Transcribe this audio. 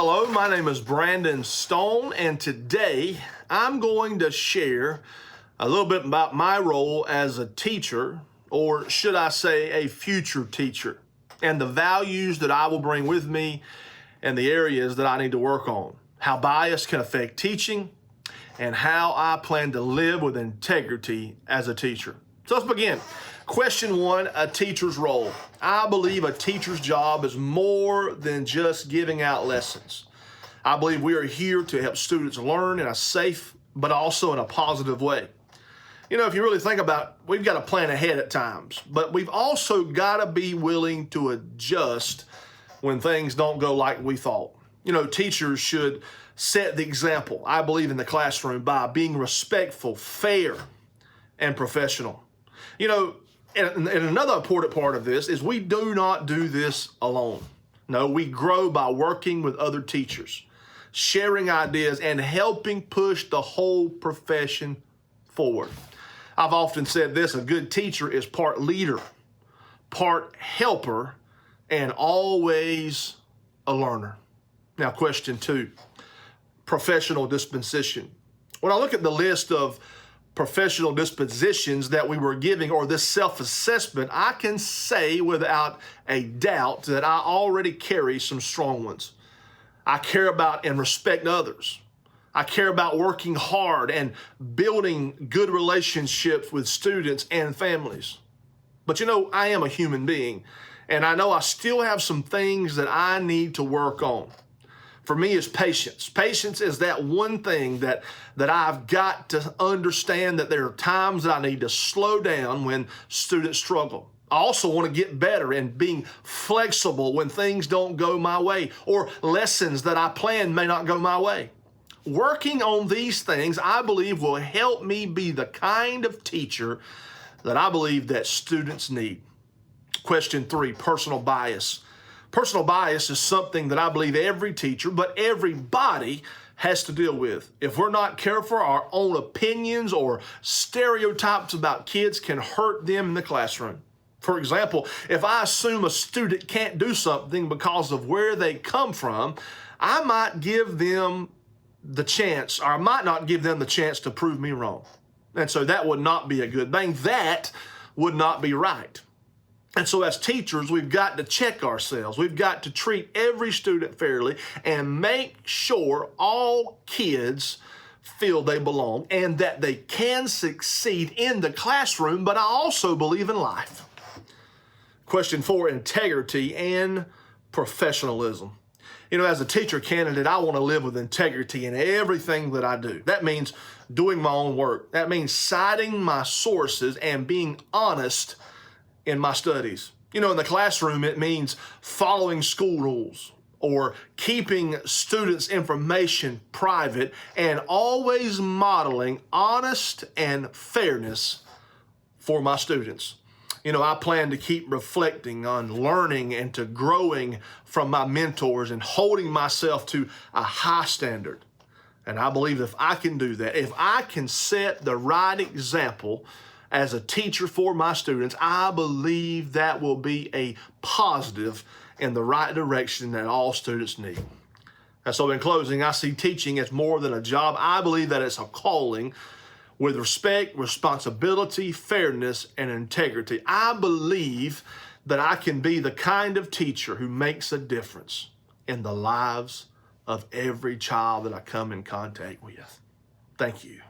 Hello, my name is Brandon Stone, and today I'm going to share a little bit about my role as a teacher, or should I say a future teacher, and the values that I will bring with me and the areas that I need to work on, how bias can affect teaching, and how I plan to live with integrity as a teacher. So let's begin. Question one, a teacher's role. I believe a teacher's job is more than just giving out lessons. I believe we are here to help students learn in a safe, but also in a positive way. You know, if you really think about it, we've got to plan ahead at times, but we've also got to be willing to adjust when things don't go like we thought. You know, teachers should set the example, I believe, in the classroom by being respectful, fair, and professional. You know, and another important part of this is we do not do this alone. No, we grow by working with other teachers, sharing ideas, and helping push the whole profession forward. I've often said this, a good teacher is part leader, part helper, and always a learner. Now, question two, professional disposition. When I look at the list of professional dispositions that we were giving, or this self-assessment, I can say without a doubt that I already carry some strong ones. I care about and respect others. I care about working hard and building good relationships with students and families. But you know, I am a human being, and I know I still have some things that I need to work on. For me, is patience. Patience is that one thing that I've got to understand, that there are times that I need to slow down when students struggle. I also want to get better in being flexible when things don't go my way, or lessons that I plan may not go my way. Working on these things, I believe, will help me be the kind of teacher that I believe that students need. Question three, personal bias. Personal bias is something that I believe every teacher, but everybody has to deal with. If we're not careful, our own opinions or stereotypes about kids can hurt them in the classroom. For example, if I assume a student can't do something because of where they come from, I might give them the chance, or I might not give them the chance to prove me wrong. And so that would not be a good thing. That would not be right. And so as teachers, we've got to check ourselves. We've got to treat every student fairly and make sure all kids feel they belong and that they can succeed in the classroom, but I also believe in life. Question four, integrity and professionalism. You know, as a teacher candidate, I want to live with integrity in everything that I do. That means doing my own work. That means citing my sources and being honest in my studies. You know, in the classroom, it means following school rules or keeping students' information private and always modeling honest and fairness for my students. You know, I plan to keep reflecting on learning and to growing from my mentors and holding myself to a high standard. And I believe if I can do that, if I can set the right example as a teacher for my students, I believe that will be a positive in the right direction that all students need. And so in closing, I see teaching as more than a job. I believe that it's a calling with respect, responsibility, fairness, and integrity. I believe that I can be the kind of teacher who makes a difference in the lives of every child that I come in contact with. Thank you.